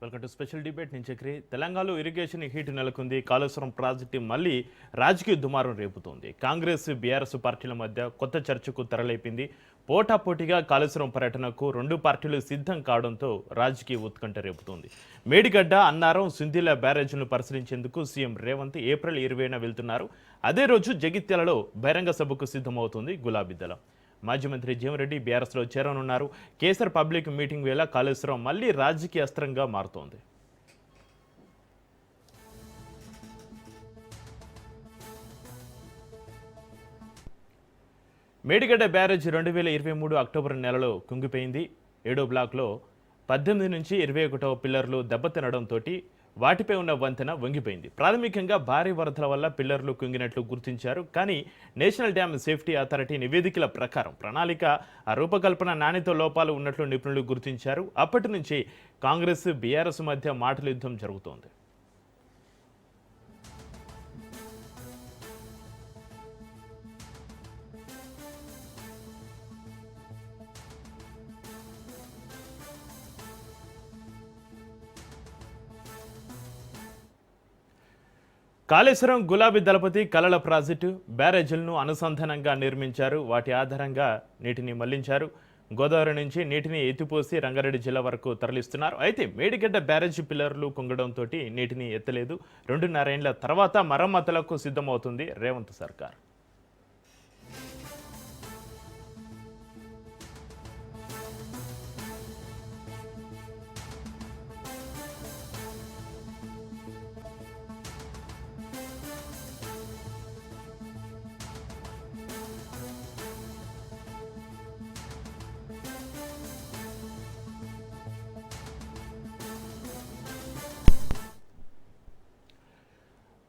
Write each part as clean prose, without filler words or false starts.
Welcome to special debate. నేను చక్రి. తెలంగాణలో irrigation heat నెలకొంది. కాళేశ్వరం ప్రాజెక్టు మళ్ళీ రాజకీయ దుమారం రేపుతోంది. కాంగ్రెస్ బీఆర్ఎస్ పార్టీల మధ్య కొత్త చర్చకు తెరలేపింది. పోటాపోటీగా కాళేశ్వరం పర్యటనకు రెండు పార్టీలు సిద్ధం కావడంతో రాజకీయ ఉత్కంఠ రేపుతోంది. మేడిగడ్డ, అన్నారం, సుందిల బ్యారేజీలను పరిశీలించేందుకు సీఎం రేవంత్ ఏప్రిల్ 20న వెళ్తున్నారు. అదే రోజు జగిత్యాలలో బహిరంగ సభకు సిద్ధమవుతుంది గులాబీ దళం. మాజీ మంత్రి జీవన్రెడ్డి బీఆర్ఎస్లో చేరనున్నారు. కేసర్ పబ్లిక్ మీటింగ్ వేళ కాళేశ్వరం మళ్లీ రాజకీయ అస్త్రంగా మారుతోంది. మేడిగడ్డ బ్యారేజ్ 2023 అక్టోబర్ నెలలో కుంగిపోయింది. 7వ బ్లాక్లో 18 నుంచి 21వ పిల్లర్లు దెబ్బతినడంతో వాటిపై ఉన్న వంతెన వంగిపోయింది. ప్రాథమికంగా భారీ వరదల వల్ల పిల్లర్లు కుంగినట్లు గుర్తించారు. కానీ నేషనల్ డ్యామ్ సేఫ్టీ అథారిటీ నివేదికల ప్రకారం ప్రణాళిక రూపకల్పన నాణ్యత లోపాలు ఉన్నట్లు నిపుణులు గుర్తించారు. అప్పటి నుంచి కాంగ్రెస్ బీఆర్ఎస్ మధ్య మాటల యుద్ధం జరుగుతోంది. కాళేశ్వరం గులాబీ దళపతి కలల ప్రాజెక్టు బ్యారేజీలను అనుసంధానంగా నిర్మించారు. వాటి ఆధారంగా నీటిని మళ్లించారు. గోదావరి నుంచి నీటిని ఎత్తిపోసి రంగారెడ్డి జిల్లా వరకు తరలిస్తున్నారు. అయితే మేడిగడ్డ బ్యారేజీ పిల్లర్లు కుంగడంతో నీటిని ఎత్తలేదు. 2.5 ఏళ్ల తర్వాత మరమ్మతులకు సిద్ధమవుతుంది రేవంత్ సర్కార్.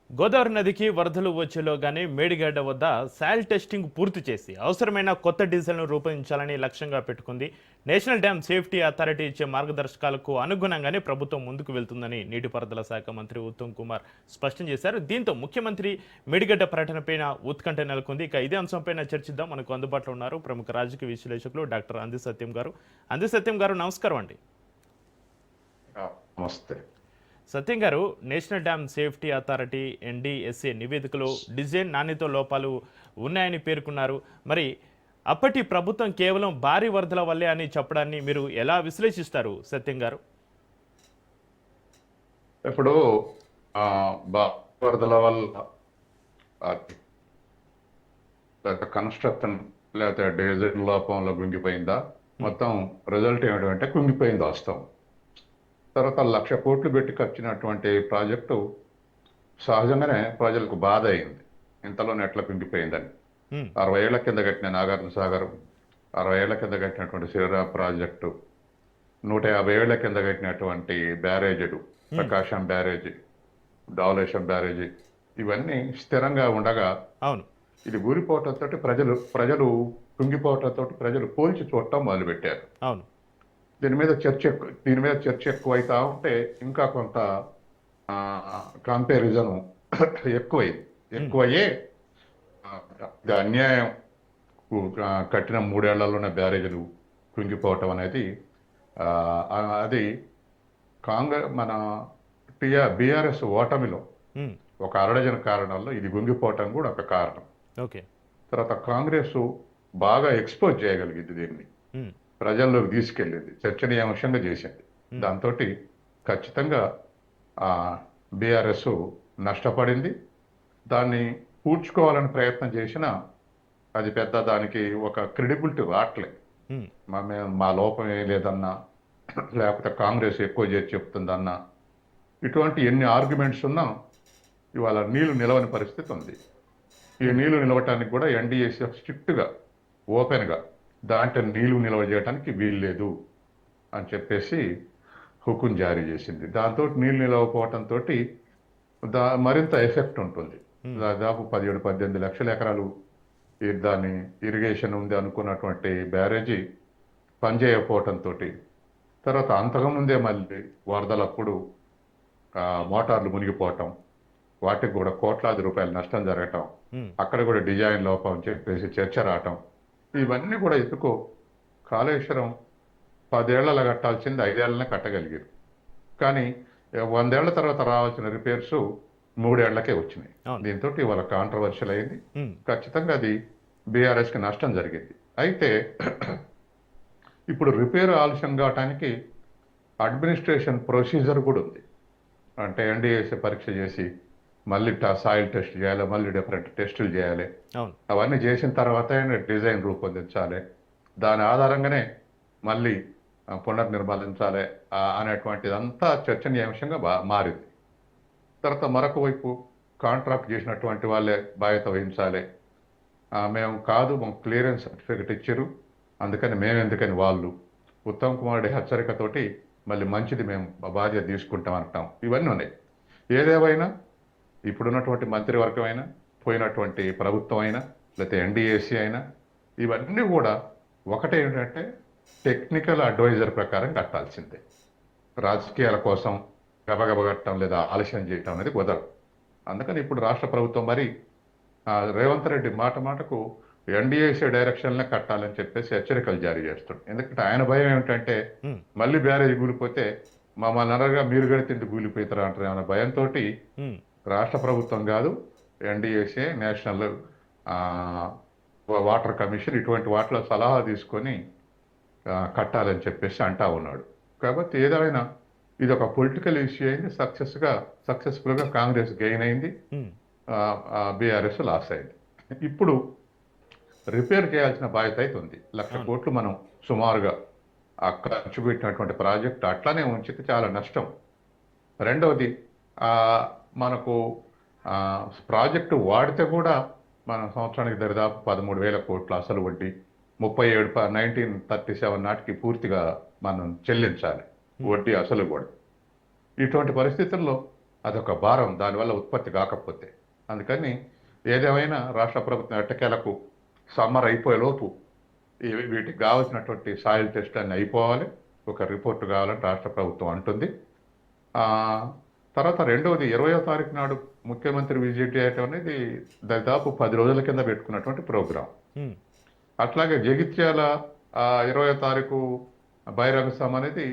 గోదావరి నదికి వరదలు వచ్చేలోగానే మేడిగడ్డ వద్ద సాయిల్ టెస్టింగ్ పూర్తి చేసి అవసరమైన కొత్త డీజిల్ను రూపొందించాలని లక్ష్యంగా పెట్టుకుంది. నేషనల్ డ్యామ్ సేఫ్టీ అథారిటీ ఇచ్చే మార్గదర్శకాలకు అనుగుణంగానే ప్రభుత్వం ముందుకు వెళ్తుందని నీటిపారుదల శాఖ మంత్రి ఉత్తమ్ కుమార్ స్పష్టం చేశారు. దీంతో ముఖ్యమంత్రి మేడిగడ్డ పర్యటనపైన ఉత్కంఠ నెలకొంది. ఇక ఇదే అంశంపైన చర్చిద్దాం. మనకు అందుబాటులో ఉన్నారు ప్రముఖ రాజకీయ విశ్లేషకులు డాక్టర్ అంది సత్యం గారు. అంది సత్యం గారు, నమస్కారం అండి. నమస్తే సత్యం గారు, national dam safety authority NDSA నివేదికలో డిజైన్ నాణ్యత లోపాలు ఉన్నాయని పేర్కొన్నారు. మరి అప్పటి ప్రభుత్వం కేవలం భారీ వరదల వల్లే అని చెప్పడాన్ని మీరు ఎలా విశ్లేషిస్తారు సత్యం గారు? ఇప్పుడు వరదల వల్ల కన్స్ట్రక్షన్ లేకపోతే డిజైన్ లోపంలో కుంగిపోయిందా, మొత్తం రిజల్ట్ ఏమిటంటే కుంగిపోయింది వాస్తవం. తర్వాత 1,00,000 కోట్లు పెట్టి ఖర్చినటువంటి ప్రాజెక్టు సహజంగానే ప్రజలకు బాధ అయింది. ఇంతలోనే ఎట్లా కుంగిపోయిందని. 60 ఏళ్ల కింద కట్టిన నాగార్జున సాగర్, 60 ఏళ్ల కింద కట్టినటువంటి శ్రీరామ్ ప్రాజెక్టు, 150 ఏళ్ల కింద కట్టినటువంటి బ్యారేజీలు, ప్రకాశం బ్యారేజీ, ధవళేశ్వరం బ్యారేజీ, ఇవన్నీ స్థిరంగా ఉండగా ఇది ఊరిపోవటంతో ప్రజలు కుంగిపోవటంతో ప్రజలు పోల్చి చూడటం మొదలుపెట్టారు. దీని మీద చర్చ ఎక్కువైతా ఉంటే ఇంకా కొంత కంపారిజన్ ఎక్కువయ్యే అన్యాయం. కట్టిన 3 ఏళ్లలోనే బ్యారేజీలు కుంగిపోవటం అనేది అది మన బీఆర్ఎస్ ఓటమిలో ఒక అరడజన కారణాల్లో ఇది కుంగిపోవటం కూడా ఒక కారణం. తర్వాత కాంగ్రెస్ బాగా ఎక్స్పోజ్ చేయగలిగింది, దీన్ని ప్రజల్లోకి తీసుకెళ్ళింది, చర్చనీయాంశంగా చేసింది. దాంతో ఖచ్చితంగా బీఆర్ఎస్ నష్టపడింది. దాన్ని పూడ్చుకోవాలని ప్రయత్నం చేసినా అది పెద్ద దానికి ఒక క్రెడిబిలిటీ రావట్లేదు. మా లోపం ఏం లేదన్నా, లేకపోతే కాంగ్రెస్ ఎక్కువ చేసి చెప్తుందన్నా, ఇటువంటి ఎన్ని ఆర్గ్యుమెంట్స్ ఉన్నా ఇవాళ నీళ్లు నిలవని పరిస్థితి ఉంది. ఈ నీళ్లు నిలవటానికి కూడా NDSA స్ట్రిక్ట్గా ఓపెన్గా దాంట్లో నీళ్లు నిల్వ చేయడానికి వీల్లేదు అని చెప్పేసి హుకుం జారీ చేసింది. దాంతో నీళ్ళు నిలవకపోవటంతో మరింత ఎఫెక్ట్ ఉంటుంది. దాదాపు 17-18 లక్షల ఎకరాలు దాన్ని ఇరిగేషన్ ఉంది అనుకున్నటువంటి బ్యారేజీ పనిచేయకపోవటంతో, తర్వాత అంతకుముందే మళ్ళీ వరదలప్పుడు మోటార్లు మునిగిపోవటం, వాటికి కూడా కోట్లాది రూపాయల నష్టం జరగటం, అక్కడ కూడా డిజైన్ లోపం అని చెప్పేసి చర్చ రావటం, ఇవన్నీ కూడా కాళేశ్వరం 10 ఏళ్లలో కట్టాల్సింది 5 ఏళ్లనే కట్టగలిగారు. కానీ 100 ఏళ్ల తర్వాత రావాల్సిన రిపేర్స్ 3 ఏళ్లకే వచ్చినాయి. అవును. దీంతో ఇవాళ కాంట్రవర్షియల్ అయింది. ఉమ్, ఖచ్చితంగా అది బీఆర్ఎస్కి నష్టం జరిగింది. అయితే ఇప్పుడు రిపేర్ ఆలస్యం కావటానికి అడ్మినిస్ట్రేషన్ ప్రొసీజర్ కూడా ఉంది. అంటే ఎన్డీఏసీ పరీక్ష చేసి మళ్ళీ సాయిల్ టెస్ట్ చేయాలి, మళ్ళీ డిఫరెంట్ టెస్టులు చేయాలి. అవును. అవన్నీ చేసిన తర్వాతే డిజైన్ రూపొందించాలి. దాని ఆధారంగానే మళ్ళీ పునర్నిర్మాణించాలి అనేటువంటిదంతా చర్చనీయాంశంగా మారింది. తర్వాత మరొక వైపు కాంట్రాక్ట్ చేసినటువంటి వాళ్ళే బాధ్యత వహించాలి. మేము కాదు, మాకు క్లియరెన్స్ సర్టిఫికెట్ ఇచ్చారు, అందుకని మేము ఎందుకని వాళ్ళు ఉత్తమ్ కుమార్ రెడ్డి హెచ్చరికతోటి మళ్ళీ మంచిది మేము బాధ్యత తీసుకుంటాం అంటాం. ఇవన్నీ ఉన్నాయి. ఏదేమైనా ఇప్పుడున్నటువంటి మంత్రివర్గం అయినా, పోయినటువంటి ప్రభుత్వం అయినా, లేకపోతే ఎన్డీఏసీ అయినా, ఇవన్నీ కూడా ఒకటే ఏంటంటే టెక్నికల్ అడ్వైజర్ ప్రకారం కట్టాల్సిందే. రాజకీయాల కోసం గబగబ కట్టడం లేదా ఆలస్యం చేయటం అనేది కుదరదు. అందుకని ఇప్పుడు రాష్ట్ర ప్రభుత్వం మరి రేవంత్ రెడ్డి మాట మాటకు ఎన్డీఏసీ డైరెక్షన్లే కట్టాలని చెప్పేసి హెచ్చరికలు జారీ చేస్తుంది. ఎందుకంటే ఆయన భయం ఏమిటంటే ఉమ్, మళ్ళీ బ్యారేజ్ కూలిపోతే మమ్మల్ని అనగా మీరు గడితింటి కూలిపోతారు అంటారు అన్న భయంతో ఉమ్, రాష్ట్ర ప్రభుత్వం కాదు, ఎన్డీఏసీ, నేషనల్ వాటర్ కమిషన్ ఇటువంటి వాటిలో సలహా తీసుకొని కట్టాలని చెప్పేసి అంటా ఉన్నాడు. కాబట్టి ఏదైనా ఇది ఒక పొలిటికల్ ఇష్యూ అయింది. సక్సెస్ఫుల్గా కాంగ్రెస్ గెయిన్ అయింది, ఉమ్, బీఆర్ఎస్ లాస్ అయింది. ఇప్పుడు రిపేర్ చేయాల్సిన బాధ్యత అయితే ఉంది. 1,00,000 కోట్లు మనం సుమారుగా ఖర్చు పెట్టినటువంటి ప్రాజెక్ట్ అట్లానే ఉంచితే చాలా నష్టం. రెండవది మనకు ప్రాజెక్టు వాడితే కూడా మన సంవత్సరానికి దరిదాపు 13,000 కోట్ల అసలు వడ్డీ 1937 నాటికి పూర్తిగా మనం చెల్లించాలి వడ్డీ అసలు కూడా. ఇటువంటి పరిస్థితుల్లో అదొక భారం దానివల్ల ఉత్పత్తి కాకపోతే. అందుకని ఏదేమైనా రాష్ట్ర ప్రభుత్వం ఎట్టకేలకు సమ్మర్ అయిపోయేలోపు వీటికి కావాల్సినటువంటి సాయిల్ టెస్ట్ అన్ని అయిపోవాలి, ఒక రిపోర్ట్ కావాలని రాష్ట్ర ప్రభుత్వం అంటుంది. తర్వాత రెండవది 20వ తారీఖు నాడు ముఖ్యమంత్రి విజిట్ చేయటం అనేది దాదాపు 10 రోజుల కింద పెట్టుకున్నటువంటి ప్రోగ్రాం. ఉమ్, అట్లాగే జగిత్యాల 20వ తారీఖు బహిరంగ సభ అనేది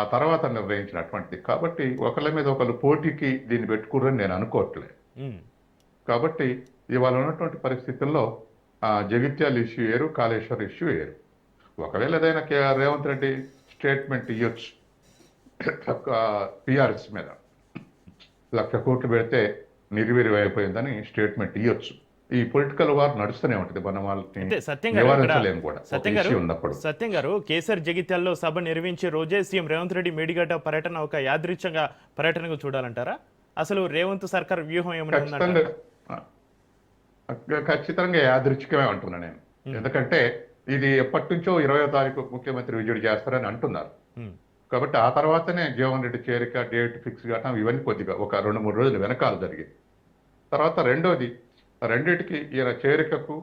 ఆ తర్వాత నిర్ణయించినటువంటిది. కాబట్టి ఒకళ్ళ మీద ఒకళ్ళు పోటీకి దీన్ని పెట్టుకుర్రని నేను అనుకోవట్లేదు. ఉమ్, కాబట్టి ఇవాళ ఉన్నటువంటి పరిస్థితుల్లో జగిత్యాల ఇష్యూ వేరు, కాళేశ్వర్ ఇష్యూ వేరు. ఒకవేళ ఏదైనా రేవంత్ రెడ్డి స్టేట్మెంట్ ఇవ్వచ్చు పిఆర్ఎస్ మీద 1,00,000 కోట్లు పెడితే నిర్వీర్యం అయిపోయిందని స్టేట్మెంట్ ఇవ్వచ్చు. ఈ పొలిటికల్ వార్ నడుస్తూనే ఉంటుంది. మనం అంటే వాళ్ళని సత్యం గారు నివారించలేము కూడా సత్యం ఇష్యూ గారు ఉన్నప్పుడు. సత్యం గారు కేసీఆర్ జగిత్యాల్లో సభ నిర్వహించే రోజే సీఎం రేవంత్ రెడ్డి మేడిగడ్డ పర్యటన ఒక యాదృచ్ఛంగా పర్యటనకు చూడాలంటారా? అసలు రేవంత్ సర్కార్ వ్యూహం ఏమైనా ఉందంటారా? ఖచ్చితంగా యాదృచ్ఛికమే అంటున్నా నేను. ఎందుకంటే ఇది ఎప్పటి నుంచో 20వ తారీఖు ముఖ్యమంత్రి విజిట్ చేస్తారని అంటున్నారు. ఉమ్, కాబట్టి ఆ తర్వాతనే జీవన్ రెడ్డి చేరిక డేట్ ఫిక్స్ కావటం ఇవన్నీ కొద్దిగా ఒక 2-3 రోజులు వెనకాల జరిగింది. తర్వాత రెండోది రెండింటికి ఈయన చేరికకు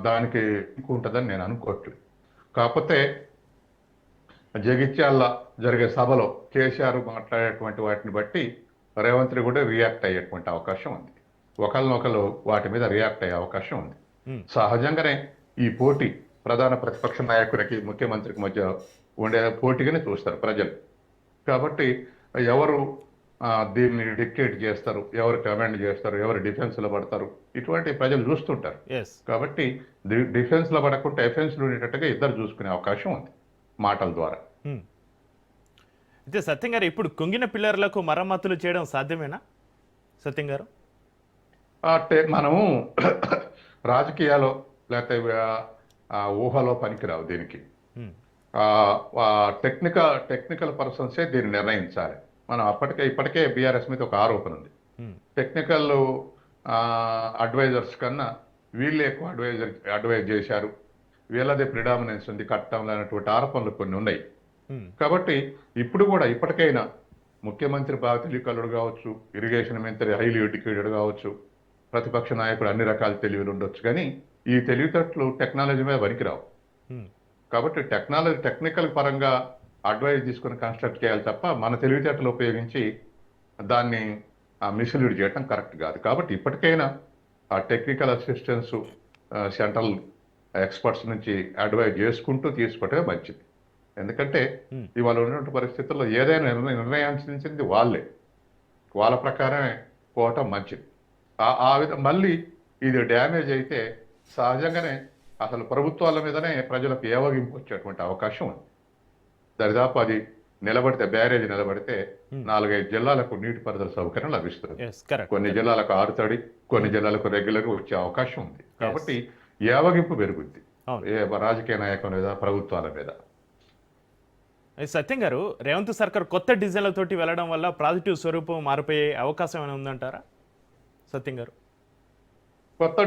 దానికి ఉంటుందని నేను అనుకోవట్లేదు. కాకపోతే జగిత్యాల జరిగే సభలో కేసీఆర్ మాట్లాడేటువంటి వాటిని బట్టి రేవంత్ రెడ్డి కూడా రియాక్ట్ అయ్యేటువంటి అవకాశం ఉంది. ఒకరినొకరు వాటి మీద రియాక్ట్ అయ్యే అవకాశం ఉంది. ఉమ్, సహజంగానే ఈ పోటీ ప్రధాన ప్రతిపక్ష నాయకునికి ముఖ్యమంత్రికి మధ్య ఉండే పోటీగానే చూస్తారు ప్రజలు. కాబట్టి ఎవరు దీన్ని డిక్టేట్ చేస్తారు, ఎవరు కమాండ్ చేస్తారు, ఎవరు డిఫెన్స్లో పడతారు, ఇటువంటి ప్రజలు చూస్తుంటారు. ఎస్. కాబట్టి డిఫెన్స్లో పడకుండా ఎఫెన్స్లో ఉండేటట్టుగా ఇద్దరు చూసుకునే అవకాశం ఉంది మాటల ద్వారా. ఉమ్. అయితే సత్యం గారు ఇప్పుడు కుంగిన పిల్లర్లకు మరమ్మతులు చేయడం సాధ్యమేనా సత్యం గారు? అంటే మనము రాజకీయాల్లో లేకపోతే ఊహలో పనికిరావు దీనికి. ఉమ్, టెక్నికల్ పర్సన్సే దీన్ని నిర్ణయించాలి. మనం ఇప్పటికే బీఆర్ఎస్ మీద ఒక ఆరోపణ ఉంది. ఉమ్, టెక్నికల్ అడ్వైజర్స్ కన్నా వీళ్ళే ఎక్కువ అడ్వైజ్ చేశారు, వీళ్ళదే ప్రిడామినెన్స్ ఉంది కట్టడంలో అనేటువంటి ఆరోపణలు కొన్ని ఉన్నాయి. ఉమ్, కాబట్టి ఇప్పుడు కూడా ఇప్పటికైనా ముఖ్యమంత్రి బాగా తెలివికల్లుడు కావచ్చు, ఇరిగేషన్ మంత్రి హైలీ ఎడ్యుకేటెడ్ కావచ్చు, ప్రతిపక్ష నాయకుడు అన్ని రకాల తెలివిలు ఉండొచ్చు, కానీ ఈ తెలివితేటలు టెక్నాలజీ మీద పనికిరావు. ఉమ్, కాబట్టి టెక్నికల్ పరంగా అడ్వైజ్ తీసుకుని కన్స్ట్రక్ట్ చేయాలి తప్ప మన తెలివితేటలు ఉపయోగించి దాన్ని మిస్లీడ్ చేయడం కరెక్ట్ కాదు. కాబట్టి ఇప్పటికైనా ఆ టెక్నికల్ అసిస్టెన్స్ సెంట్రల్ ఎక్స్పర్ట్స్ నుంచి అడ్వైజ్ చేసుకుంటూ తీసుకోవటమే మంచిది. ఎందుకంటే ఉమ్, ఇవాళ ఉన్నటువంటి పరిస్థితుల్లో ఏదైనా నిర్ణయించింది వాళ్ళే, వాళ్ళ ప్రకారమే పోవటం మంచిది. ఆ విధ మళ్ళీ ఇది డ్యామేజ్ అయితే సహజంగానే అసలు ప్రభుత్వాల మీదనే ప్రజలకు ఏవగింపు వచ్చేటువంటి అవకాశం ఉంది. దరిదాపు అది నిలబడితే, బ్యారేజ్ నిలబడితే ఉమ్, 4-5 జిల్లాలకు నీటిపారుదల సౌకర్యం లభిస్తుంది. ఎస్ కరెక్ట్ కొన్ని కరెక్ట్. జిల్లాలకు ఆరుతడి, కొన్ని ఉమ్, జిల్లాలకు రెగ్యులర్ వచ్చే అవకాశం ఉంది. ఎస్ కాబట్టి ఏవగింపు పెరుగుద్ది అవును. ఏ రాజకీయ నాయకుల మీద, ప్రభుత్వాల మీద. సత్యం గారు, రేవంత్ సర్కార్ కొత్త డిజైన్లతోటి వెళ్ళడం వల్ల పాజిటివ్ స్వరూపం మారిపోయే అవకాశం ఏమైనా ఉందంటారా సత్యం గారు? కొత్త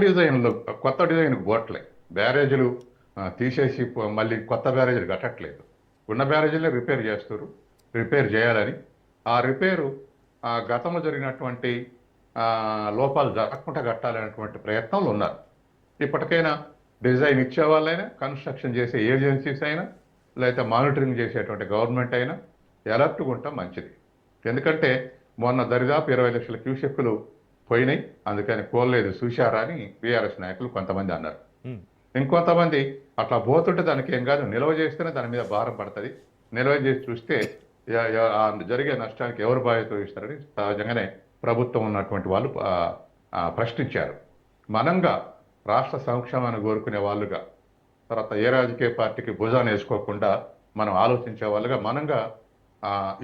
డిజైన్ పోవట్లే. బ్యారేజీలు తీసేసి మళ్ళీ కొత్త బ్యారేజీలు కట్టట్లేదు. ఉన్న బ్యారేజీలే రిపేర్ చేస్తారు. రిపేర్ చేయాలని, ఆ రిపేరు గతంలో జరిగినటువంటి లోపాలు జరగకుండా కట్టాలనేటువంటి ప్రయత్నాలు ఉన్నారు. ఇప్పటికైనా డిజైన్ ఇచ్చే వాళ్ళైనా, కన్స్ట్రక్షన్ చేసే ఏజెన్సీస్ అయినా, లేకపోతే మానిటరింగ్ చేసేటువంటి గవర్నమెంట్ అయినా అలర్ట్గా ఉంటాం మంచిది. ఎందుకంటే మొన్న దరిదాపు 20 లక్షల క్యూసెక్కులు పోయినాయి, అందుకని పోలేదు చూశారా అని బీఆర్ఎస్ నాయకులు కొంతమంది అన్నారు. ఉమ్, ఇంకొంతమంది అట్లా పోతుంటే దానికి ఏం కాదు, నిల్వ చేస్తేనే దాని మీద భారం పడుతుంది, నిల్వ చేసి చూస్తే జరిగే నష్టానికి ఎవరు బాధ్యత వహిస్తారని సహజంగానే ప్రభుత్వం ఉన్నటువంటి వాళ్ళు ప్రశ్నించారు. మనంగా రాష్ట్ర సంక్షేమాన్ని కోరుకునే వాళ్ళుగా, తర్వాత ఏ రాజకీయ పార్టీకి భుజాన్ని వేసుకోకుండా మనం ఆలోచించే వాళ్ళుగా మనంగా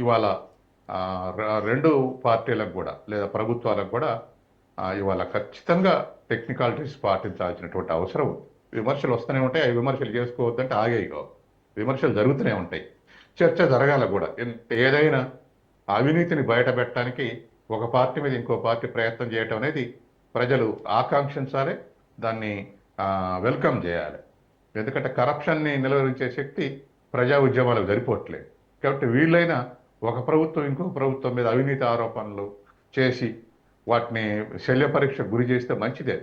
ఇవాళ రెండు పార్టీలకు కూడా లేదా ప్రభుత్వాలకు కూడా ఇవాళ ఖచ్చితంగా టెక్నికాలిటీస్ పాటించాల్సినటువంటి అవసరం ఉంది. విమర్శలు వస్తూనే ఉంటాయి, ఆ విమర్శలు చేసుకోవద్దంటే ఆగేవి కావు, విమర్శలు జరుగుతూనే ఉంటాయి. చర్చ జరగాల కూడా. ఏదైనా అవినీతిని బయటపెట్టడానికి ఒక పార్టీ మీద ఇంకో పార్టీ ప్రయత్నం చేయటం అనేది ప్రజలు ఆకాంక్షించాలి, దాన్ని వెల్కమ్ చేయాలి. ఎందుకంటే కరప్షన్ని నిలువరించే శక్తి ప్రజా ఉద్యమాలకు సరిపోవట్లేదు. కాబట్టి వీళ్ళైనా ఒక ప్రభుత్వం ఇంకో ప్రభుత్వం మీద అవినీతి ఆరోపణలు చేసి వాటిని శల్య పరీక్షకు గురి చేస్తే మంచిదే.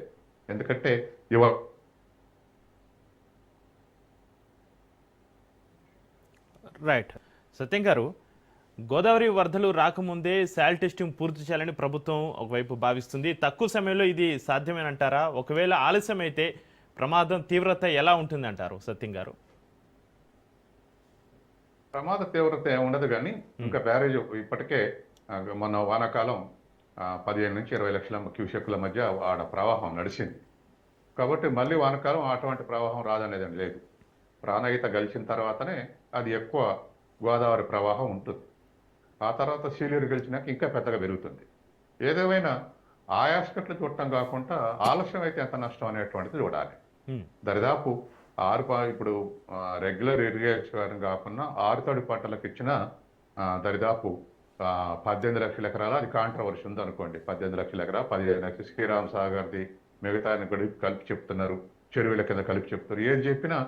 ఎందుకంటే రైట్. సత్యం గారు, గోదావరి వరదలు రాకముందే శాల్ టెస్టింగ్ పూర్తి చేయాలని ప్రభుత్వం ఒకవైపు భావిస్తుంది. తక్కువ సమయంలో ఇది సాధ్యమేనంటారా? ఒకవేళ ఆలస్యం అయితే ప్రమాదం తీవ్రత ఎలా ఉంటుందంటారు సత్యం గారు? ప్రమాద తీవ్రత ఏముండదు, కానీ ఇంకా బ్యారేజ్ ఇప్పటికే మొన్న వానాకాలం 15 నుంచి 20 లక్షల క్యూసెక్కుల మధ్య ఆడ ప్రవాహం నడిచింది. కాబట్టి మళ్ళీ వానాకాలం అటువంటి ప్రవాహం రాదనేది లేదు. ప్రాణహిత గెలిచిన తర్వాతనే అది ఎక్కువ గోదావరి ప్రవాహం ఉంటుంది. ఆ తర్వాత సీలేరు గెలిచినాక ఇంకా పెద్దగా పెరుగుతుంది. ఏదేమైనా ఆయాస్కట్లు చూడటం కాకుండా ఆలస్యం అయితే ఎంత నష్టం అనేటువంటిది చూడాలి. దరిదాపు ఇప్పుడు రెగ్యులర్ ఇరిగేషన్ కాకుండా ఆరుతడి పంటలకు ఇచ్చిన దరిదాపు 18 లక్షల ఎకరాల, అది కాంట్రవర్సీ ఉంది అనుకోండి. 18 లక్షల ఎకరా, 15 లక్షల శ్రీరామ్ సాగర్ది, మిగతా కలిపి చెప్తున్నారు, చెరువుల కింద కలిపి చెప్తారు. ఏం చెప్పినా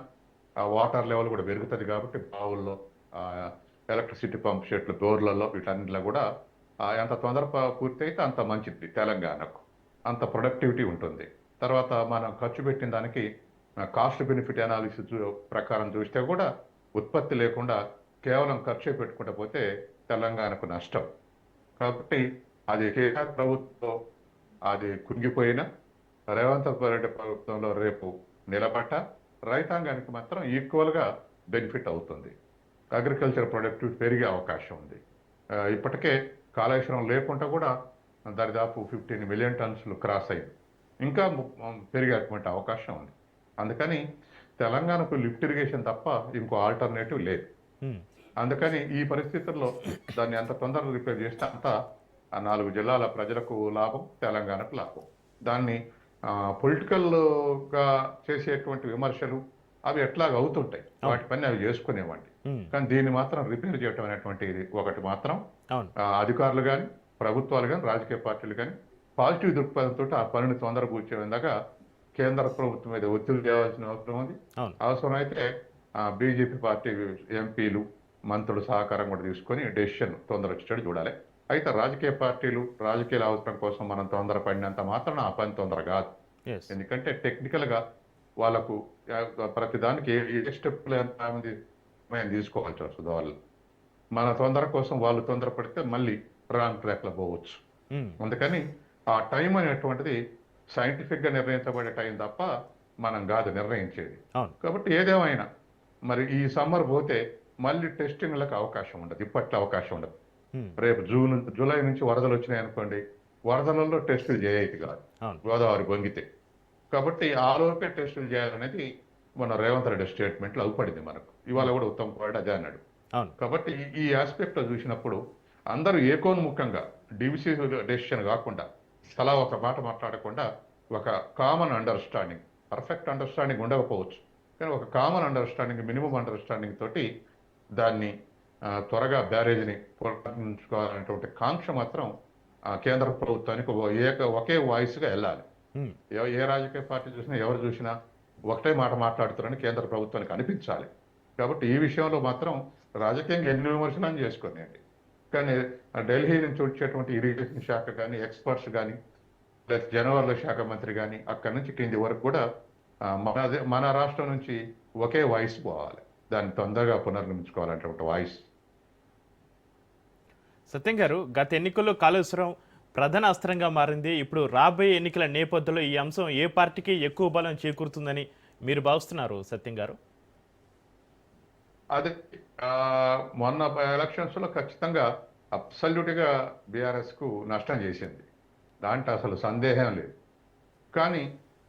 ఆ వాటర్ లెవెల్ కూడా పెరుగుతుంది. కాబట్టి బావుల్లో, ఎలక్ట్రిసిటీ పంప్ సెట్లు, బోర్లలో, వీటన్నిటిలో కూడా ఎంత తొందర పూర్తి అయితే అంత మంచిది తెలంగాణకు, అంత ప్రొడక్టివిటీ ఉంటుంది. తర్వాత మనం ఖర్చు పెట్టిన దానికి కాస్ట్ బెనిఫిట్ అనాలిసిస్ ప్రకారం చూస్తే కూడా ఉత్పత్తి లేకుండా కేవలం ఖర్చు పెట్టుకుంటూ పోతే తెలంగాణకు నష్టం. కాబట్టి అది కేసీఆర్ ప్రభుత్వం అది కుంగిపోయినా, రేవంత్ రెడ్డి ప్రభుత్వంలో రేపు నిలబడ్డ రైతాంగానికి మాత్రం ఈక్వల్గా బెనిఫిట్ అవుతుంది. అగ్రికల్చర్ ప్రొడక్టివిటీ పెరిగే అవకాశం ఉంది. ఇప్పటికే కాళేశ్వరం లేకుండా కూడా దరిదాపు 15 మిలియన్ టన్స్లు క్రాస్ అయింది, ఇంకా పెరిగేటువంటి అవకాశం ఉంది. అందుకని తెలంగాణకు లిఫ్ట్ ఇరిగేషన్ తప్ప ఇంకో ఆల్టర్నేటివ్ లేదు. అందుకని ఈ పరిస్థితుల్లో దాన్ని ఎంత తొందరగా రిపేర్ చేస్తే అంత 4 జిల్లాల ప్రజలకు లాభం, తెలంగాణకు లాభం. దాన్ని పొలిటికల్గా చేసేటువంటి విమర్శలు అవి ఎట్లాగ అవుతుంటాయి, వాటి పని అవి చేసుకునేవాడి. కానీ దీన్ని మాత్రం రిపేర్ చేయటం అనేటువంటిది ఒకటి మాత్రం అధికారులు కానీ, ప్రభుత్వాలు కానీ, రాజకీయ పార్టీలు కానీ పాజిటివ్ దృక్పథంతో ఆ పనిని తొందర పూర్తి విధంగా కేంద్ర ప్రభుత్వం మీద ఒత్తిడి చేయాల్సిన అవసరం ఉంది. అవసరమైతే బీజేపీ పార్టీ ఎంపీలు, మంత్రులు సహకారం కూడా తీసుకొని డెసిషన్ తొందర వచ్చేటట్టు చూడాలి. అయితే రాజకీయ పార్టీలు రాజకీయాల అవసరం కోసం మనం తొందరపడినంత మాత్రం ఆ పని తొందర కాదు. ఎందుకంటే టెక్నికల్గా వాళ్ళకు ప్రతిదానికి ఏ స్టెప్లు ఎంతమంది మేము తీసుకోవాల్సి వస్తుంది. వాళ్ళు మన తొందర కోసం వాళ్ళు తొందరపడితే మళ్ళీ రాంగ్ ట్రాక్లో పోవచ్చు. అందుకని ఆ టైం అనేటువంటిది సైంటిఫిక్గా నిర్ణయించబడే టైం తప్ప మనం కాదు నిర్ణయించేది. కాబట్టి ఏదేమైనా మరి ఈ సమ్మర్ పోతే మళ్ళీ టెస్టింగ్లకు అవకాశం ఉండదు, ఇప్పట్లో అవకాశం ఉండదు. ఉమ్, రేపు జూలై నుంచి వరదలు వచ్చినాయి అనుకోండి, వరదలలో టెస్టులు చేయైతే కాదు, అవును గోదావరి పొంగితే. కాబట్టి ఆ లోపే టెస్టులు చేయాలనేది మన రేవంత్ రెడ్డి స్టేట్మెంట్లో అవుపడింది మనకు. ఇవాళ కూడా ఉత్తమ్ కుమార్ రెడ్డి అదే అన్నాడు. అవును కాబట్టి ఈ ఆస్పెక్ట్లో చూసినప్పుడు అందరూ ఏకోన్ముఖంగా డివిసివ్ డెసిషన్ కాకుండా, తలా ఒక మాట మాట్లాడకుండా, ఒక కామన్ అండర్స్టాండింగ్, పర్ఫెక్ట్ అండర్స్టాండింగ్ ఉండకపోవచ్చు కానీ ఒక కామన్ అండర్స్టాండింగ్, మినిమం అండర్స్టాండింగ్ తోటి దాన్ని త్వరగా బ్యారేజ్ని పునరుద్ధరించుకోవాలనేటువంటి కాంక్ష మాత్రం కేంద్ర ప్రభుత్వానికి ఒకే వాయిస్గా వెళ్ళాలి. ఉమ్, ఏ రాజకీయ పార్టీ చూసినా, ఎవరు చూసినా ఒకటే మాట మాట్లాడుతున్నారని కేంద్ర ప్రభుత్వానికి అనిపించాలి. కాబట్టి ఈ విషయంలో మాత్రం రాజకీయంగా ఎన్ని విమర్శలను చేసుకోండి, కానీ ఢిల్లీ నుంచి వచ్చేటువంటి ఇరిగేషన్ శాఖ కానీ, ఎక్స్పర్ట్స్ కానీ, లేదా జనవరుల శాఖ మంత్రి కానీ, అక్కడి నుంచి కింది వరకు కూడా మన రాష్ట్రం నుంచి ఒకే వాయిస్ పోవాలి, దాన్ని తొందరగా పునర్నిర్మించుకోవాలనేటువంటి వాయిస్. సత్యం గారు, గత ఎన్నికల్లో కాళేశ్వరం ప్రధాన అస్త్రంగా మారింది. ఇప్పుడు రాబోయే ఎన్నికల నేపథ్యంలో ఈ అంశం ఏ పార్టీకి ఎక్కువ బలం చేకూరుతుందని మీరు భావిస్తున్నారు సత్యం గారు? అది మొన్న ఎలక్షన్స్లో ఖచ్చితంగా అబ్సల్యూట్గా బీఆర్ఎస్కు నష్టం చేసింది, దాంట్లో అసలు సందేహం లేదు. కానీ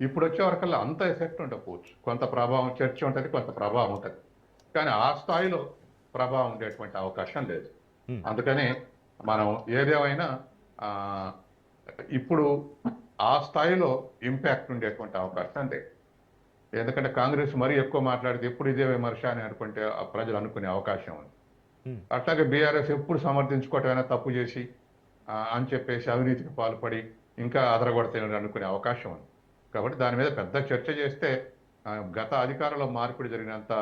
ఇప్పుడు వచ్చే వరకల్లా అంత ఎఫెక్ట్ ఉండకపోవచ్చు, కొంత ప్రభావం చర్చ ఉంటుంది, కొంత ప్రభావం ఉంటుంది, కానీ ఆ స్థాయిలో ప్రభావం ఉండేటువంటి అవకాశం లేదు. అందుకనే మనం ఏదేమైనా ఇప్పుడు ఆ స్థాయిలో ఇంపాక్ట్ ఉండేటువంటి అవకాశం లేదు. ఎందుకంటే కాంగ్రెస్ మరీ ఎక్కువ మాట్లాడితే ఎప్పుడు ఇదే విమర్శ అని అనుకుంటే ప్రజలు అనుకునే అవకాశం ఉంది. అట్లాగే బీఆర్ఎస్ ఎప్పుడు సమర్థించుకోవటమైనా తప్పు చేసి అని చెప్పేసి అవినీతికి పాల్పడి ఇంకా అదరగొడతాయని అనుకునే అవకాశం ఉంది. కాబట్టి దాని మీద పెద్ద చర్చ చేస్తే గత అధికారంలో మార్పిడి జరిగినంత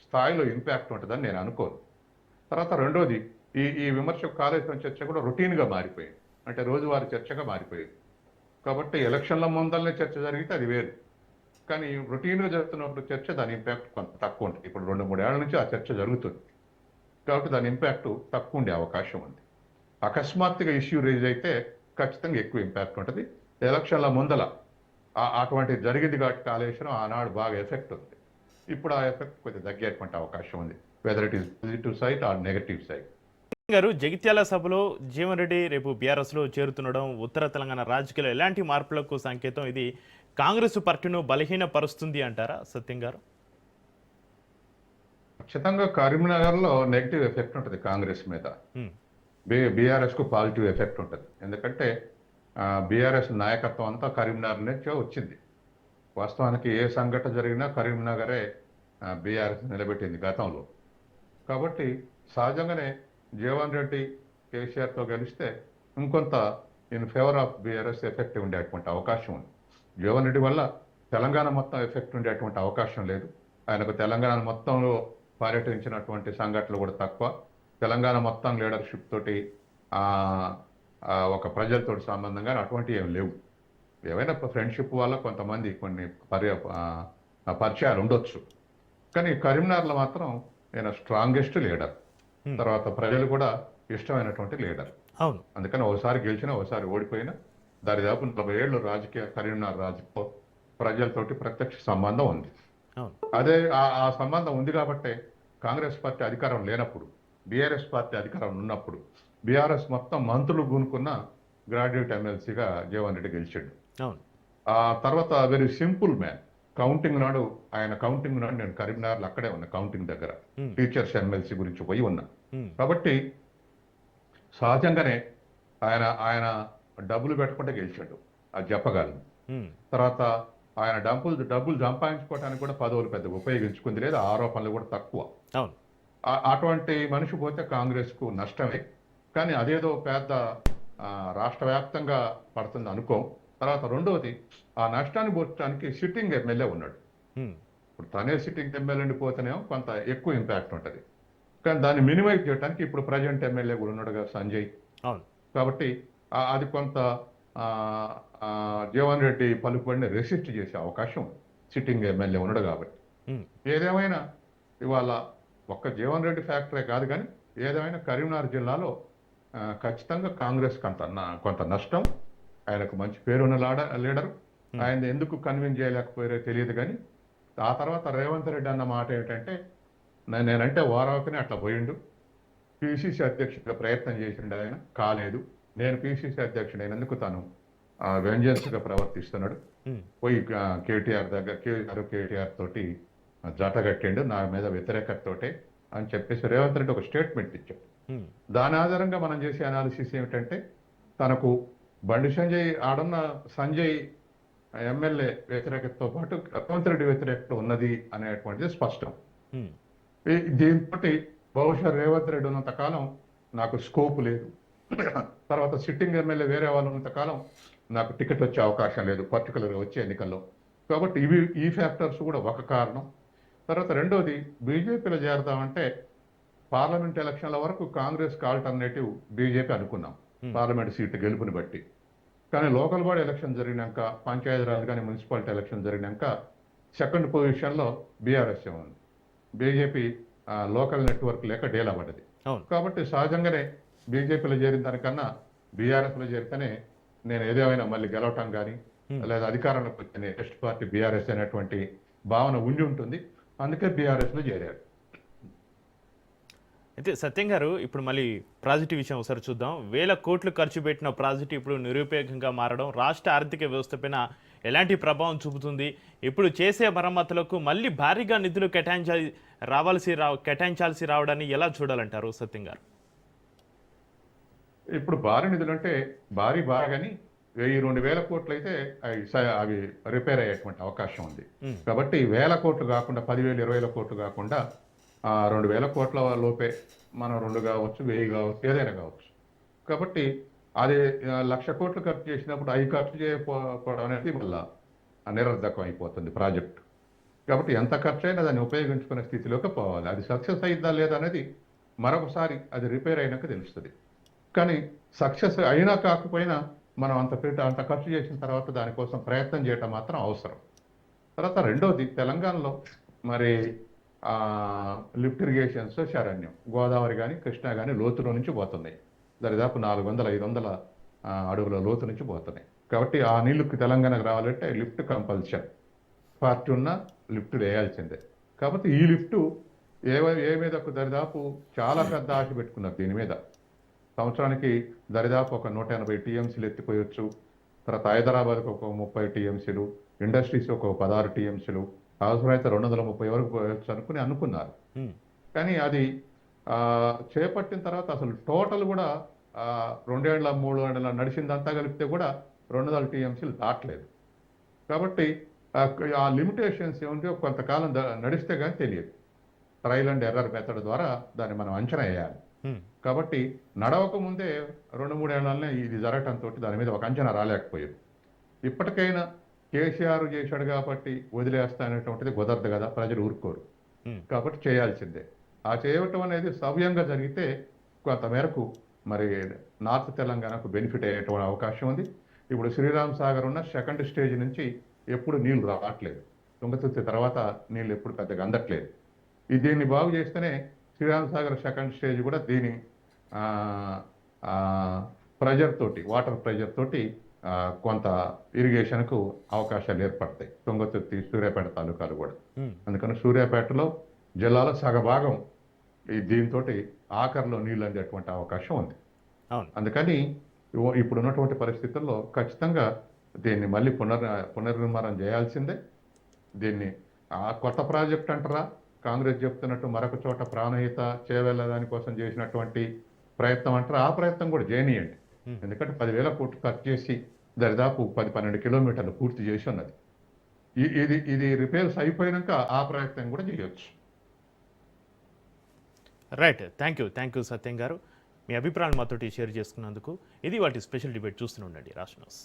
స్థాయిలో ఇంపాక్ట్ ఉంటుందని నేను అనుకోను. తర్వాత రెండోది, ఈ విమర్శ కాళేశ్వరం చర్చ కూడా రొటీన్గా మారిపోయింది, అంటే రోజువారీ చర్చగా మారిపోయింది. కాబట్టి ఎలక్షన్ల ముందలనే చర్చ జరిగితే అది వేరు, కానీ రొటీన్గా జరుగుతున్నప్పుడు చర్చ దాని ఇంపాక్ట్ కొంత తక్కువ ఉంటుంది. ఇప్పుడు 2-3 ఏళ్ల నుంచి ఆ చర్చ జరుగుతుంది కాబట్టి దాని ఇంపాక్ట్ తక్కువ ఉండే అవకాశం ఉంది. అకస్మాత్తుగా ఇష్యూ రేజ్ అయితే ఖచ్చితంగా ఎక్కువ ఇంపాక్ట్ ఉంటుంది. ఎలక్షన్ల ముందల అటువంటి జరిగింది కాబట్టి కాళేశ్వరం ఆనాడు బాగా ఎఫెక్ట్ ఉంది. ఇప్పుడు ఆ ఎఫెక్ట్ కొద్దిగా తగ్గేటువంటి అవకాశం ఉంది, whether it is positive side or negative side. గారు, జగిత్యాల సభలో జీవన్ రెడ్డి రేపు బీఆర్ఎస్లో చేరుతుండడం ఉత్తర తెలంగాణ రాజకీయాల్లో ఎలాంటి మార్పులకు సంకేతం? ఇది కాంగ్రెస్ పార్టీను బలహీనపరుస్తుంది అంటారా సత్యం గారు? ఖచ్చితంగా కరీంనగర్లో నెగిటివ్ ఎఫెక్ట్ ఉంటుంది కాంగ్రెస్ మీద, బీఆర్ఎస్కు పాజిటివ్ ఎఫెక్ట్ ఉంటుంది. ఎందుకంటే బీఆర్ఎస్ నాయకత్వం అంతా కరీంనగర్ నుంచే వచ్చింది. వాస్తవానికి ఏ సంఘటన జరిగినా కరీంనగరే బీఆర్ఎస్ నిలబెట్టింది గతంలో. కాబట్టి సహజంగానే జీవన్ రెడ్డి కేసీఆర్తో గెలిస్తే ఇంకొంత in favour of BRS effect ఉండేటువంటి అవకాశం ఉంది. జీవన్ రెడ్డి వల్ల తెలంగాణ మొత్తం ఎఫెక్ట్ ఉండేటువంటి అవకాశం లేదు. ఆయనకు తెలంగాణ మొత్తంలో పర్యటించినటువంటి సంఘటనలు కూడా తక్కువ. తెలంగాణ మొత్తం లీడర్షిప్ తోటి ఒక ప్రజలతో సంబంధంగా అటువంటివి ఏమి లేవు. ఏవైనా ఫ్రెండ్షిప్ వల్ల కొంతమంది కొన్ని పరిచయాలు ఉండొచ్చు, కానీ కరీంనగర్లో మాత్రం నేను స్ట్రాంగెస్ట్ లీడర్, తర్వాత ప్రజలు కూడా ఇష్టమైనటువంటి లీడర్. అవును, అందుకని ఒకసారి గెలిచినా ఒకసారి ఓడిపోయినా దాదాపు 40 ఏళ్ళు రాజకీయ కరీంనగర్ రాజకీయ ప్రజలతోటి ప్రత్యక్ష సంబంధం ఉంది. అదే ఆ సంబంధం ఉంది కాబట్టే కాంగ్రెస్ పార్టీ అధికారం లేనప్పుడు, బీఆర్ఎస్ పార్టీ అధికారం ఉన్నప్పుడు బీఆర్ఎస్ మొత్తం మంత్రులు గునుకున్న గ్రాడ్యుయేట్ ఎమ్మెల్సీగా జీవన్ రెడ్డి గెలిచాడు. ఆ తర్వాత వెరీ సింపుల్ మ్యాన్, కౌంటింగ్ నాడు నేను కరీంనగర్లో అక్కడే ఉన్నా, కౌంటింగ్ దగ్గర టీచర్స్ ఎమ్మెల్సీ గురించి పోయి ఉన్నా. కాబట్టి సహజంగానే ఆయన డబ్బులు పెట్టకుండా గెలిచాడు, అది చెప్పగలను. తర్వాత ఆయన డబ్బులు సంపాదించుకోవడానికి కూడా పదవులు పెద్ద ఉపయోగించుకుంది లేదు, ఆరోపణలు కూడా తక్కువ. అటువంటి మనిషి పోతే కాంగ్రెస్కు నష్టమే, కానీ అదేదో పెద్ద రాష్ట్ర వ్యాప్తంగా పడుతుంది అనుకో. తర్వాత రెండవది, ఆ నష్టాన్ని పోర్చడానికి సిట్టింగ్ ఎమ్మెల్యే ఉన్నాడు. ఇప్పుడు తనే సిట్టింగ్ ఎమ్మెల్యేని పోతేనేమో కొంత ఎక్కువ ఇంపాక్ట్ ఉంటుంది, కానీ దాన్ని మినిమైజ్ చేయడానికి ఇప్పుడు ప్రజెంట్ ఎమ్మెల్యే కూడా ఉన్నాడు కదా, సంజయ్. కాబట్టి అది కొంత జీవన్ రెడ్డి పలుకుబడిని రెసిస్ట్ చేసే అవకాశం సిట్టింగ్ ఎమ్మెల్యే ఉన్నాడు కాబట్టి. ఏదేమైనా ఇవాళ ఒక్క జీవన్ రెడ్డి ఫ్యాక్టరే కాదు, కానీ ఏదేమైనా కరీంనగర్ జిల్లాలో ఖచ్చితంగా కాంగ్రెస్ కొంత నష్టం. ఆయనకు మంచి పేరున్న లీడరు, ఆయన ఎందుకు కన్విన్స్ చేయలేకపోయారో తెలియదు. కానీ ఆ తర్వాత రేవంత్ రెడ్డి అన్న మాట ఏంటంటే నేనంటే ఓరవకనే అట్లా పోయిండు. పిసిసి అధ్యక్షుడిగా ప్రయత్నం చేసిండు ఆయన, కాలేదు. నేను పిసిసి అధ్యక్షుడైనందుకు తను వెంజెన్స్గా ప్రవర్తిస్తున్నాడు. ఉమ్, పోయి కేటీఆర్ దగ్గర కేటీఆర్ తోటి జత కట్టిండు నా మీద వ్యతిరేకతతోటే అని చెప్పేసి రేవంత్ రెడ్డి ఒక స్టేట్మెంట్ ఇచ్చాడు. ఉమ్, దాని ఆధారంగా మనం చేసే అనాలిసిస్ ఏమిటంటే తనకు బండి సంజయ్ ఆడున్న సంజయ్ ఎమ్మెల్యే వ్యతిరేకతతో పాటు రేవంత్ రెడ్డి వ్యతిరేకత ఉన్నది అనేటువంటిది స్పష్టం. ఉమ్, దీంతో బహుశా రేవంత్ రెడ్డి ఉన్నంత కాలం నాకు స్కోప్ లేదు, తర్వాత సిట్టింగ్ ఎమ్మెల్యే వేరే వాళ్ళు ఉన్నంత కాలం నాకు టికెట్ వచ్చే అవకాశం లేదు పర్టికులర్గా వచ్చే ఎన్నికల్లో. కాబట్టి ఈ ఫ్యాక్టర్స్ కూడా ఒక కారణం. తర్వాత రెండోది, బీజేపీలో చేరదామంటే పార్లమెంట్ ఎలక్షన్ల వరకు కాంగ్రెస్కి ఆల్టర్నేటివ్ బీజేపీ అనుకున్నాం పార్లమెంట్ సీటు గెలుపుని బట్టి. కానీ లోకల్ బాడీ ఎలక్షన్ జరిగినాక, పంచాయతీరాజ్ కానీ మున్సిపాలిటీ ఎలక్షన్ జరిగినాక సెకండ్ పొజిషన్లో బీఆర్ఎస్ ఉంది. బీజేపీ లోకల్ నెట్వర్క్ లేక డేలా పడ్డది. అవును. కాబట్టి సహజంగానే బీజేపీలో చేరిన దానికన్నా బీఆర్ఎస్లో చేరితేనే నేను ఏదేమైనా మళ్ళీ గెలవటం కానీ లేదా అధికారంలోకి వచ్చే నెక్స్ట్ పార్టీ బీఆర్ఎస్ అనేటువంటి భావన ఉండి ఉంటుంది. అందుకే బీఆర్ఎస్లో చేరారు. అయితే సత్యం గారు, ఇప్పుడు మళ్ళీ ప్రాజెక్టు విషయం ఒకసారి చూద్దాం. 1000 కోట్లు ఖర్చు పెట్టిన ప్రాజెక్టు ఇప్పుడు నిరుపయోగంగా మారడం రాష్ట్ర ఆర్థిక వ్యవస్థపైన ఎలాంటి ప్రభావం చూపుతుంది? ఇప్పుడు చేసే మరమ్మతులకు మళ్ళీ భారీగా నిధులు కేటాయించాల్సి రావడాన్ని ఎలా చూడాలంటారు సత్యం గారు? ఇప్పుడు భారీ నిధులు అంటే భారీ కానీ 1000-2000 కోట్లు అయితే అవి రిపేర్ అయ్యేటువంటి అవకాశం ఉంది. కాబట్టి 1000 కోట్లు కాకుండా 10,000-20,000 కోట్లు కాకుండా 2,000 కోట్ల లోపే మనం 2 కావచ్చు, 1000 కావచ్చు, ఏదైనా కావచ్చు. కాబట్టి అది 1,00,000 కోట్లు ఖర్చు చేసినప్పుడు అవి ఖర్చు చేయకపోవడం అనేది వల్ల నిరర్ధకం అయిపోతుంది ప్రాజెక్టు. కాబట్టి ఎంత ఖర్చు అయినా దాన్ని ఉపయోగించుకునే స్థితిలోకి పోవాలి. అది సక్సెస్ అయిందా లేదా అనేది మరొకసారి అది రిపేర్ అయినాక తెలుస్తుంది. కానీ సక్సెస్ అయినా కాకపోయినా మనం అంత ఖర్చు చేసిన తర్వాత దానికోసం ప్రయత్నం చేయటం మాత్రం అవసరం. తర్వాత రెండోది, తెలంగాణలో మరి లిఫ్ట్ ఇరిగేషన్స్ శరణ్యం, గోదావరి కానీ కృష్ణా కానీ లోతులో నుంచి పోతున్నాయి. దరిదాపు 400-500 అడుగుల లోతు నుంచి పోతున్నాయి. కాబట్టి ఆ నీళ్లుకి తెలంగాణకు రావాలంటే లిఫ్ట్ కంపల్సరీ. పార్టీ ఉన్నా లిఫ్ట్ వేయాల్సిందే. కాబట్టి ఈ లిఫ్ట్ ఏ మీదకు దరిదాపు చాలా పెద్ద ఆశ పెట్టుకున్నారు దీని మీద. సంవత్సరానికి దరిదాపు ఒక 180 టీఎంసీలు ఎత్తిపోయొచ్చు. తర్వాత హైదరాబాద్కు ఒక 30 టీఎంసీలు, ఇండస్ట్రీస్ ఒక 16 టీఎంసీలు, అవసరమైతే 230 వరకు పోయొచ్చు అనుకున్నారు. కానీ అది చేపట్టిన తర్వాత అసలు టోటల్ కూడా 2 ఏళ్ళ 3 ఏళ్ళ నడిచిందంతా కలిపితే కూడా 200 టీఎంసీలు దాటలేదు. కాబట్టి ఆ లిమిటేషన్స్ ఏముంటే కొంతకాలం నడిస్తే కానీ తెలియదు. ట్రయల్ అండ్ ఎర్రర్ మెథడ్ ద్వారా దాన్ని మనం అంచనా వేయాలి. కాబట్టి నడవక ముందే 2-3 ఏళ్లనే ఇది జరగటంతో దాని మీద ఒక అంచనా రాలేకపోయారు. ఇప్పటికైనా కేసీఆర్ చేశాడు కాబట్టి వదిలేస్తానటువంటిది కుదరదు కదా, ప్రజలు ఊరుకోరు. కాబట్టి చేయాల్సిందే. ఆ చేయటం అనేది సవ్యంగా జరిగితే కొంతమేరకు మరి నార్త్ తెలంగాణకు బెనిఫిట్ అయ్యేటువంటి అవకాశం ఉంది. ఇప్పుడు శ్రీరామ్ సాగర్ ఉన్న సెకండ్ స్టేజ్ నుంచి ఎప్పుడు నీళ్లు రావట్లేదు. తుంగతుర్తి తర్వాత నీళ్ళు ఎప్పుడు పెద్దగా అందట్లేదు. దీన్ని బాగు చేస్తేనే శ్రీరామ్ సాగర్ సెకండ్ స్టేజ్ కూడా దీని ప్రెజర్ తోటి, వాటర్ ప్రెజర్ తోటి కొంత ఇరిగేషన్కు అవకాశాలు ఏర్పడతాయి. తుంగతుర్తి, సూర్యాపేట తాలూకాలు కూడా. అందుకని సూర్యాపేటలో జిల్లాలో సగభాగం దీంతో ఆఖరిలో నీళ్ళు అందేటువంటి అవకాశం ఉంది. అందుకని ఇప్పుడు ఉన్నటువంటి పరిస్థితుల్లో ఖచ్చితంగా దీన్ని మళ్ళీ పునర్నిర్మాణం చేయాల్సిందే. దీన్ని కొత్త ప్రాజెక్ట్ అంటారా, కాంగ్రెస్ చెప్తున్నట్టు మరొక చోట ప్రాణహిత చేవేళ్ళ దానికోసం చేసినటువంటి ప్రయత్నం అంటారా, ఆ ప్రయత్నం కూడా చేయనీయండి. ఎందుకంటే 10,000 కోట్లు ఖర్చు చేసి దరిదాపు 10-12 కిలోమీటర్లు పూర్తి చేసి ఉన్నది. ఇది రిపేర్స్ అయిపోయినాక ఆ ప్రయత్నం కూడా చేయొచ్చు. రైట్. థ్యాంక్ యూ సత్యం గారు. మీ అభిప్రాయాలు మాతోటి షేర్ చేసుకున్నందుకు. ఇది వాటి స్పెషల్ డిబేట్. చూస్తూనే ఉండండి రాష్ట్ర న్యూస్.